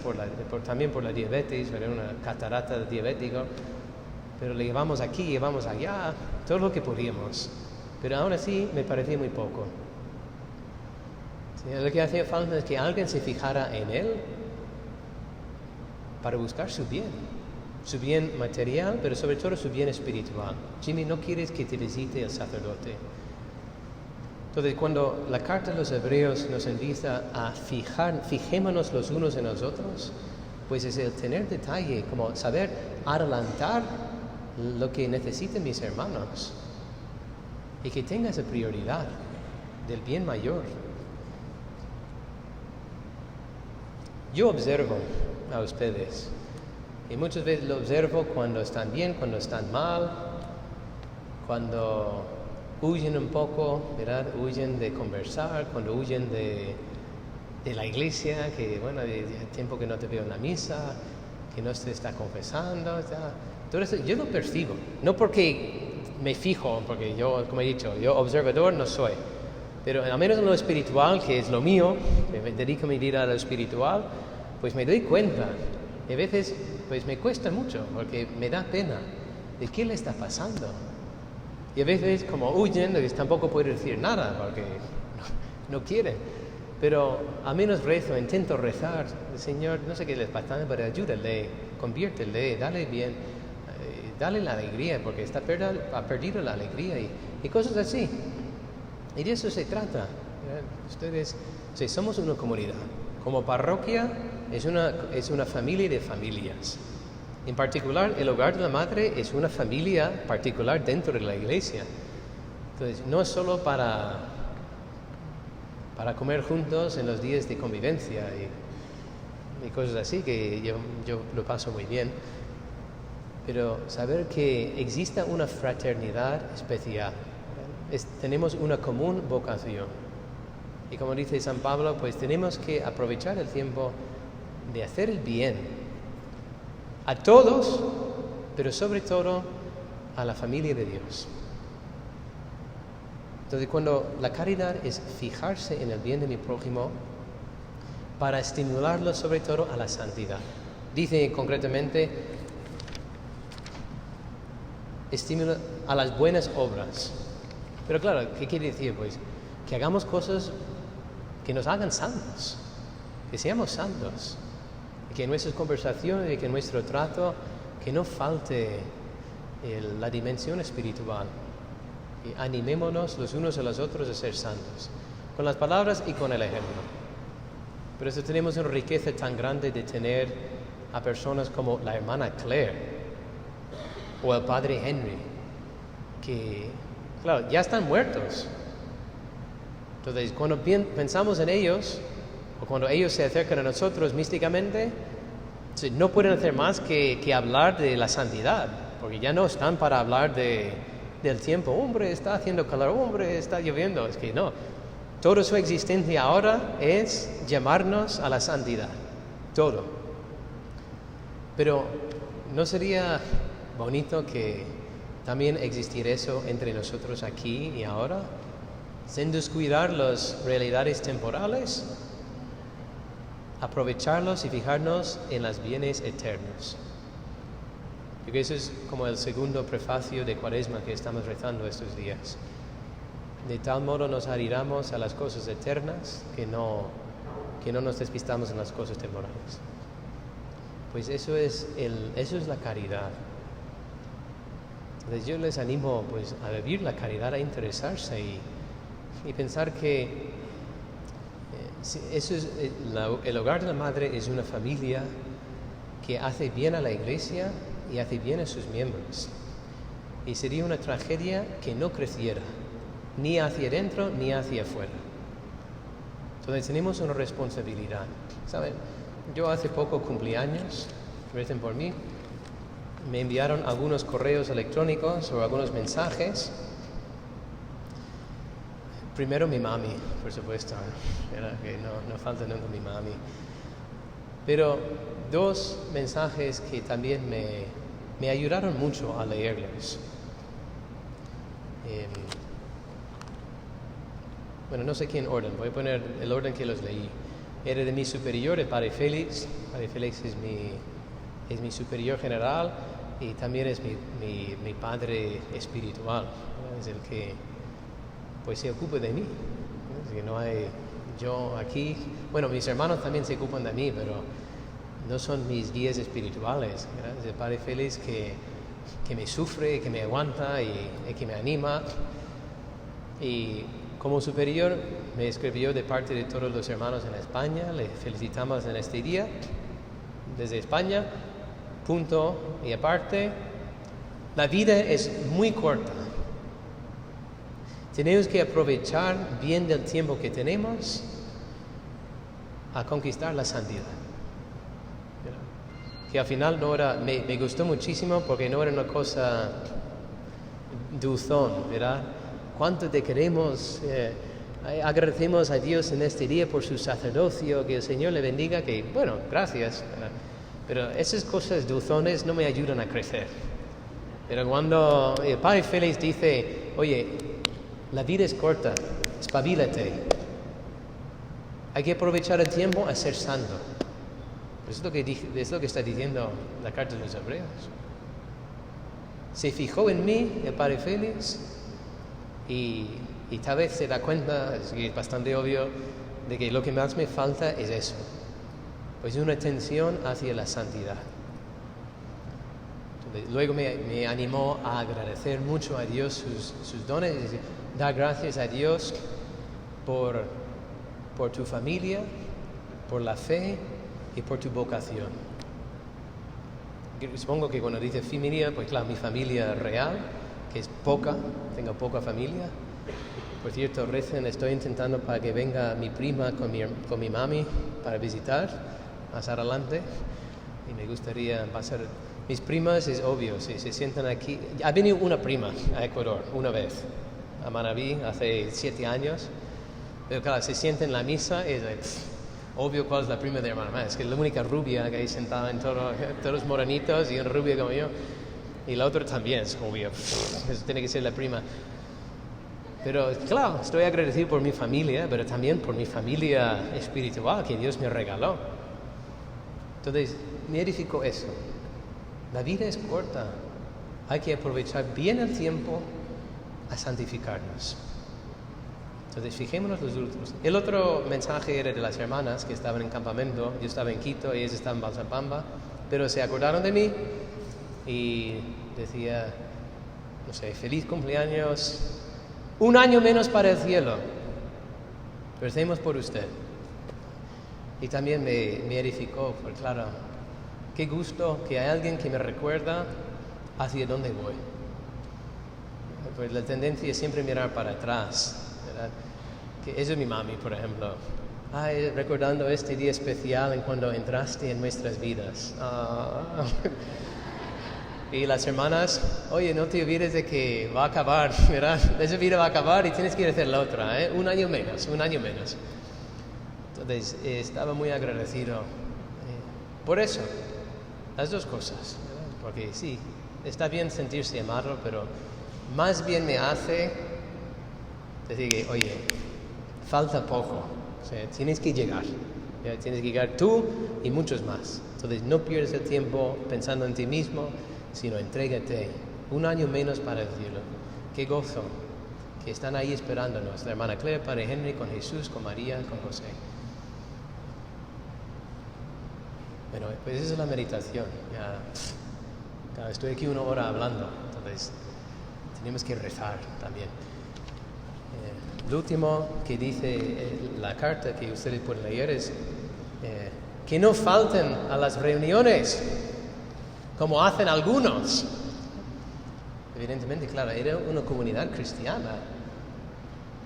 Speaker 1: también por la diabetes, era una catarata diabética, pero le llevamos aquí, llevamos allá, todo lo que podíamos, pero aún así me parecía muy poco. Sí, lo que hacía falta es que alguien se fijara en él para buscar su bien material, pero sobre todo su bien espiritual. Jimmy, ¿no quieres que te visite el sacerdote? Entonces, cuando la carta de los Hebreos nos invita a fijémonos los unos en los otros, pues es el tener detalle, como saber adelantar lo que necesiten mis hermanos y que tenga esa prioridad del bien mayor. Yo observo a ustedes y muchas veces lo observo cuando están bien, cuando están mal, cuando huyen un poco, ¿verdad? Huyen de conversar, cuando huyen de la iglesia, que bueno, de tiempo que no te veo en la misa, que no se está confesando. Todo eso yo lo percibo, no porque me fijo, porque yo, como he dicho, yo observador no soy, pero al menos en lo espiritual, que es lo mío, me dedico mi vida a lo espiritual, pues me doy cuenta. Y a veces pues me cuesta mucho, porque me da pena de qué le está pasando. Y a veces como huyen, pues tampoco puedo decir nada, porque no quieren. Pero al menos rezo, intento rezar. Señor, no sé qué les pasa, pero ayúdale, conviértele, dale bien, dale la alegría, porque ha perdido la alegría y cosas así. Y de eso se trata. Ustedes, sí, somos una comunidad. Como parroquia es una familia de familias. En particular, el Hogar de la Madre es una familia particular dentro de la iglesia. Entonces, no es solo para comer juntos en los días de convivencia y cosas así, que yo lo paso muy bien. Pero saber que exista una fraternidad especial. Tenemos una común vocación. Y como dice San Pablo, pues tenemos que aprovechar el tiempo de hacer el bien a todos, pero sobre todo a la familia de Dios. Entonces, cuando la caridad es fijarse en el bien de mi prójimo para estimularlo sobre todo a la santidad. Dice concretamente, estimula a las buenas obras. Pero claro, ¿qué quiere decir? Pues que hagamos cosas que nos hagan santos, que seamos santos, y que en nuestras conversaciones y que en nuestro trato, que no falte la dimensión espiritual. Y animémonos los unos a los otros a ser santos, con las palabras y con el ejemplo. Por eso tenemos una riqueza tan grande de tener a personas como la hermana Claire o el padre Henry, que, claro, ya están muertos. Entonces, cuando pensamos en ellos, o cuando ellos se acercan a nosotros místicamente, no pueden hacer más que hablar de la santidad, porque ya no están para hablar del tiempo. Hombre, está haciendo calor, hombre, está lloviendo. Es que no. Toda su existencia ahora es llamarnos a la santidad. Todo. Pero ¿no sería bonito que también existiera eso entre nosotros aquí y ahora? Sin descuidar las realidades temporales, aprovecharlos y fijarnos en los bienes eternos. Porque eso es como el segundo prefacio de Cuaresma que estamos rezando estos días. De tal modo nos adhiramos a las cosas eternas que no nos despistamos en las cosas temporales. Pues eso es la caridad. Entonces yo les animo pues a vivir la caridad, a interesarse y pensar que eso es el Hogar de la Madre es una familia que hace bien a la Iglesia y hace bien a sus miembros. Y sería una tragedia que no creciera, ni hacia adentro ni hacia afuera. Entonces tenemos una responsabilidad. ¿Saben? Yo hace poco cumplí años, recen por mí, me enviaron algunos correos electrónicos o algunos mensajes. Primero mi mami, por supuesto, que no falta nunca mi mami. Pero dos mensajes que también me ayudaron mucho a leerlos. Bueno, no sé qué en orden, voy a poner el orden que los leí. Era de mi superior, el padre Félix. El padre Félix es mi superior general y también es mi padre espiritual. Es el que pues se ocupa de mí. Es que no hay yo aquí, bueno, mis hermanos también se ocupan de mí, pero no son mis guías espirituales. Es el padre Félix que me sufre, que me aguanta y que me anima. Y como superior me escribió de parte de todos los hermanos en España. Le felicitamos en este día desde España. Punto y aparte, la vida es muy corta. Tenemos que aprovechar bien del tiempo que tenemos a conquistar la santidad. Que al final no era, me gustó muchísimo porque no era una cosa dulzón, ¿verdad? ¿Cuánto te queremos? Agradecemos a Dios en este día por su sacerdocio, que el Señor le bendiga, que bueno, gracias. Pero esas cosas dulzones no me ayudan a crecer. Pero cuando el padre Félix dice, oye, la vida es corta, espabilate. Hay que aprovechar el tiempo a ser santo. Pues es lo que está diciendo la carta de los Hebreos. Se fijó en mí el padre Félix y tal vez se da cuenta, es bastante obvio, de que lo que más me falta es eso. Pues una atención hacia la santidad. Entonces, luego me animó a agradecer mucho a Dios sus dones, es decir, dar gracias a Dios por tu familia, por la fe y por tu vocación. Supongo que cuando dice familia, pues claro, mi familia real, que es poca, tengo poca familia. Por cierto, recién estoy intentando para que venga mi prima con mi mami para visitar más adelante, y me gustaría pasar. Mis primas es obvio, si se sientan aquí. Ha venido una prima a Ecuador una vez, a Manabí, hace 7 años, pero claro, se sienta en la misa y es obvio cuál es la prima de hermana. Es que es la única rubia que hay sentada en todos morenitos y una rubia como yo, y la otra también es obvio, eso tiene que ser la prima. Pero claro, estoy agradecido por mi familia, pero también por mi familia espiritual que Dios me regaló. Entonces, me edificó eso. La vida es corta. Hay que aprovechar bien el tiempo a santificarnos. Entonces, fijémonos los últimos. El otro mensaje era de las hermanas que estaban en campamento. Yo estaba en Quito, ellas estaban en Balsapamba, pero se acordaron de mí y decía, no sé, feliz cumpleaños, 1 año menos para el cielo. Recemos por usted. Y también me edificó, porque claro, qué gusto que hay alguien que me recuerda hacia dónde voy. Pues la tendencia es siempre mirar para atrás, ¿verdad? Que eso es mi mami, por ejemplo. Recordando este día especial en cuando entraste en nuestras vidas. Y las hermanas, oye, no te olvides de que va a acabar, ¿verdad? Esa vida va a acabar y tienes que ir a hacer la otra, ¿eh? 1 año menos. Entonces, estaba muy agradecido por eso, las dos cosas, ¿verdad? Porque sí, está bien sentirse amado, pero más bien me hace decir que, oye, falta poco, o sea, tienes que llegar, ¿ya? Tienes que llegar tú y muchos más. Entonces, no pierdas el tiempo pensando en ti mismo, sino entrégate. 1 año menos para el cielo. Qué gozo que están ahí esperándonos, la hermana Claire, Padre Henry, con Jesús, con María, con José. Bueno, pues esa es la meditación. Ya estoy aquí 1 hora hablando, entonces tenemos que rezar también. Lo último que dice la carta que ustedes pueden leer es que no falten a las reuniones, como hacen algunos. Evidentemente, claro, era una comunidad cristiana.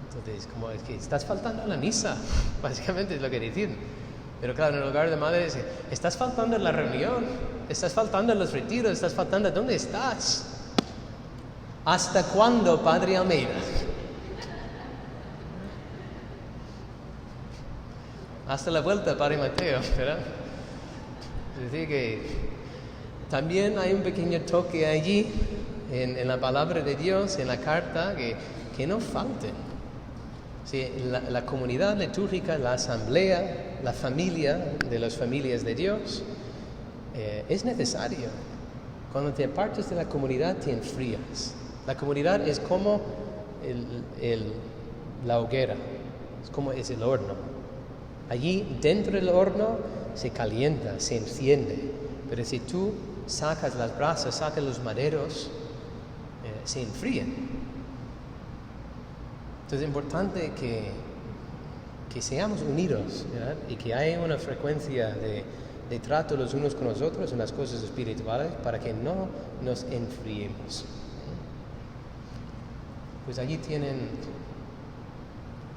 Speaker 1: Entonces, como es que estás faltando a la misa, básicamente es lo que dicen. Pero claro, en el lugar de madre dice, estás faltando a la reunión, estás faltando a los retiros, estás faltando, ¿dónde estás? ¿Hasta cuándo, Padre Almeida? Hasta la vuelta, Padre Mateo, ¿verdad? Es decir, que también hay un pequeño toque allí, en la palabra de Dios, en la carta, que no falten. Sí, la comunidad litúrgica, la asamblea, la familia de las familias de Dios, es necesario. Cuando te apartas de la comunidad te enfrías. La comunidad es como la hoguera, es el horno. Allí dentro del horno se calienta, se enciende, pero si tú sacas las brasas, sacas los maderos, se enfrían. Entonces es importante que seamos unidos, ¿verdad? Y que haya una frecuencia de trato los unos con los otros en las cosas espirituales para que no nos enfriemos. Pues allí tienen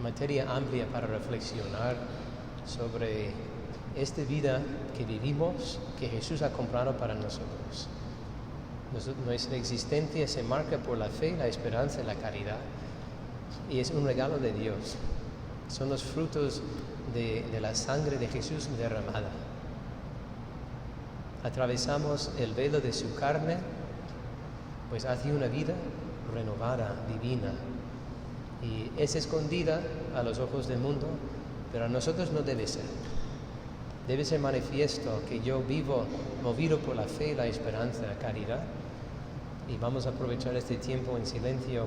Speaker 1: materia amplia para reflexionar sobre esta vida que vivimos, que Jesús ha comprado para nosotros. Nuestra existencia se marca por la fe, la esperanza y la caridad. Y es un regalo de Dios. Son los frutos de la sangre de Jesús derramada. atravesamos el velo de su carne, pues hace una vida renovada, divina. Y es escondida a los ojos del mundo, pero a nosotros no debe ser. Debe ser manifiesto que yo vivo movido por la fe, la esperanza, la caridad. Y vamos a aprovechar este tiempo en silencio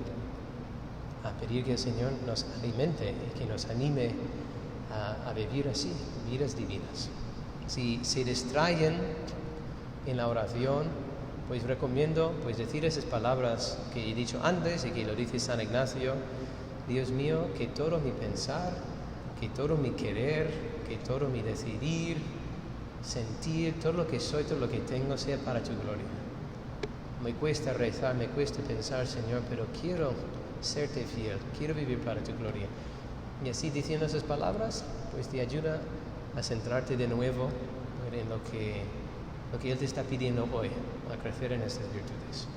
Speaker 1: a pedir que el Señor nos alimente y que nos anime a vivir así, vidas divinas. Si se distraen en la oración, pues recomiendo pues decir esas palabras que he dicho antes y que lo dice San Ignacio: Dios mío, que todo mi pensar, que todo mi querer, que todo mi decidir, sentir, todo lo que soy, todo lo que tengo sea para tu gloria. Me cuesta rezar, me cuesta pensar, Señor, pero quiero serte fiel, quiero vivir para tu gloria. Y así diciendo esas palabras, pues te ayuda a centrarte de nuevo en lo que Él te está pidiendo hoy, a crecer en estas virtudes.